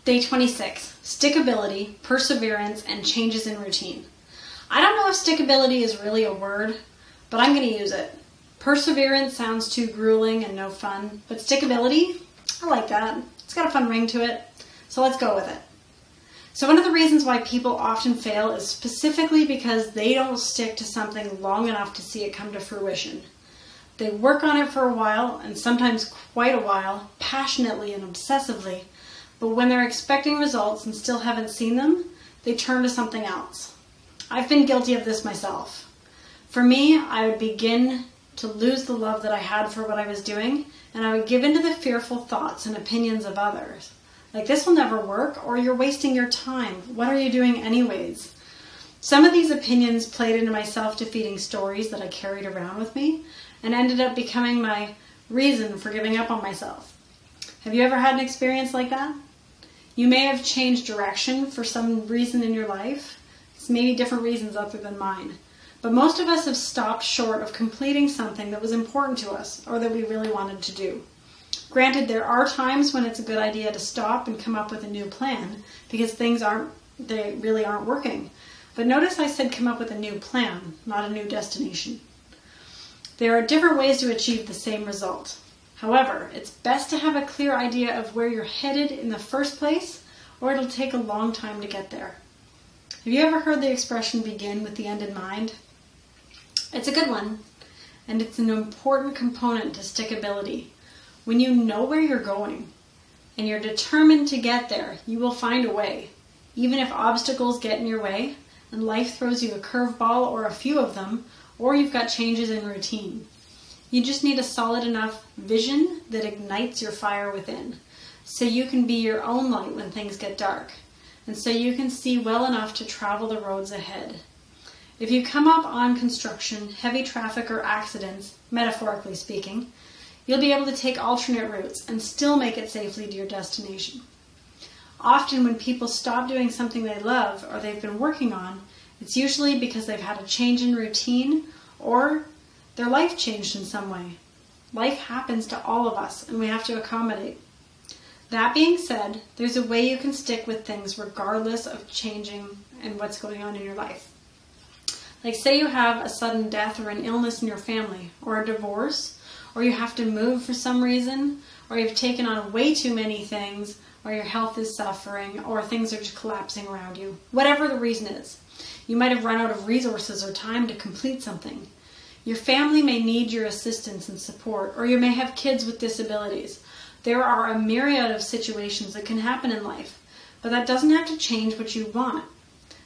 Day 26, Stickability, Perseverance, and Changes in Routine. I don't know if stickability is really a word, but I'm going to use it. Perseverance sounds too grueling and no fun, but stickability, I like that. It's got a fun ring to it, so let's go with it. So one of the reasons why people often fail is specifically because they don't stick to something long enough to see it come to fruition. They work on it for a while, and sometimes quite a while, passionately and obsessively, but when they're expecting results and still haven't seen them, they turn to something else. I've been guilty of this myself. For me, I would begin to lose the love that I had for what I was doing, and I would give in to the fearful thoughts and opinions of others. Like, this will never work, or you're wasting your time. What are you doing anyways? Some of these opinions played into my self-defeating stories that I carried around with me and ended up becoming my reason for giving up on myself. Have you ever had an experience like that? You may have changed direction for some reason in your life. It's maybe different reasons other than mine. But most of us have stopped short of completing something that was important to us or that we really wanted to do. Granted, there are times when it's a good idea to stop and come up with a new plan because they really aren't working. But notice I said come up with a new plan, not a new destination. There are different ways to achieve the same result. However, it's best to have a clear idea of where you're headed in the first place, or it'll take a long time to get there. Have you ever heard the expression begin with the end in mind? It's a good one, and it's an important component to stickability. When you know where you're going and you're determined to get there, you will find a way. Even if obstacles get in your way and life throws you a curveball or a few of them, or you've got changes in routine. You just need a solid enough vision that ignites your fire within, so you can be your own light when things get dark, and so you can see well enough to travel the roads ahead. If you come up on construction, heavy traffic, or accidents, metaphorically speaking, you'll be able to take alternate routes and still make it safely to your destination. Often when people stop doing something they love or they've been working on, it's usually because they've had a change in routine or their life changed in some way. Life happens to all of us, and we have to accommodate. That being said, there's a way you can stick with things regardless of changing and what's going on in your life. Like, say you have a sudden death or an illness in your family, or a divorce, or you have to move for some reason, or you've taken on way too many things, or your health is suffering, or things are just collapsing around you. Whatever the reason is. You might have run out of resources or time to complete something. Your family may need your assistance and support, or you may have kids with disabilities. There are a myriad of situations that can happen in life, but that doesn't have to change what you want.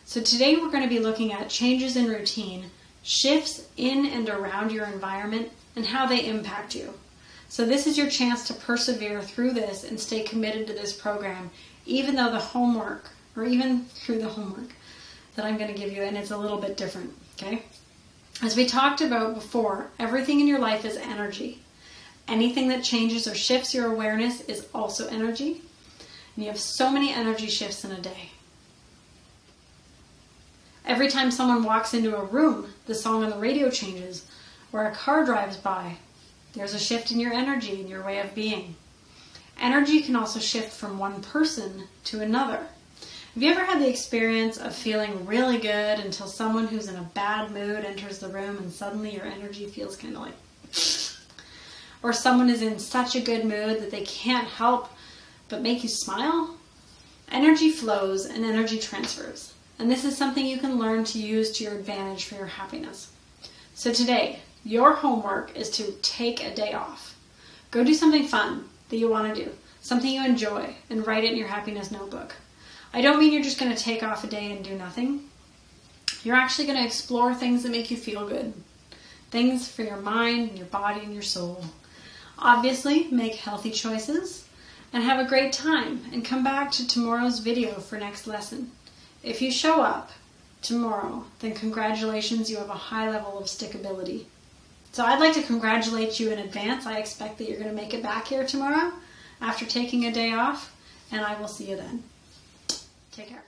So today we're going to be looking at changes in routine, shifts in and around your environment, and how they impact you. So this is your chance to persevere through this and stay committed to this program, even through the homework that I'm going to give you, and it's a little bit different, okay? As we talked about before, everything in your life is energy. Anything that changes or shifts your awareness is also energy, and you have so many energy shifts in a day. Every time someone walks into a room, the song on the radio changes, or a car drives by. There's a shift in your energy and your way of being. Energy can also shift from one person to another. Have you ever had the experience of feeling really good until someone who's in a bad mood enters the room and suddenly your energy feels kind of like... Or someone is in such a good mood that they can't help but make you smile? Energy flows and energy transfers. And this is something you can learn to use to your advantage for your happiness. So today, your homework is to take a day off. Go do something fun that you want to do, something you enjoy, and write it in your happiness notebook. I don't mean you're just going to take off a day and do nothing. You're actually going to explore things that make you feel good. Things for your mind and your body and your soul. Obviously, make healthy choices and have a great time, and come back to tomorrow's video for next lesson. If you show up tomorrow, then congratulations, you have a high level of stickability. So I'd like to congratulate you in advance. I expect that you're going to make it back here tomorrow after taking a day off, and I will see you then. Take care.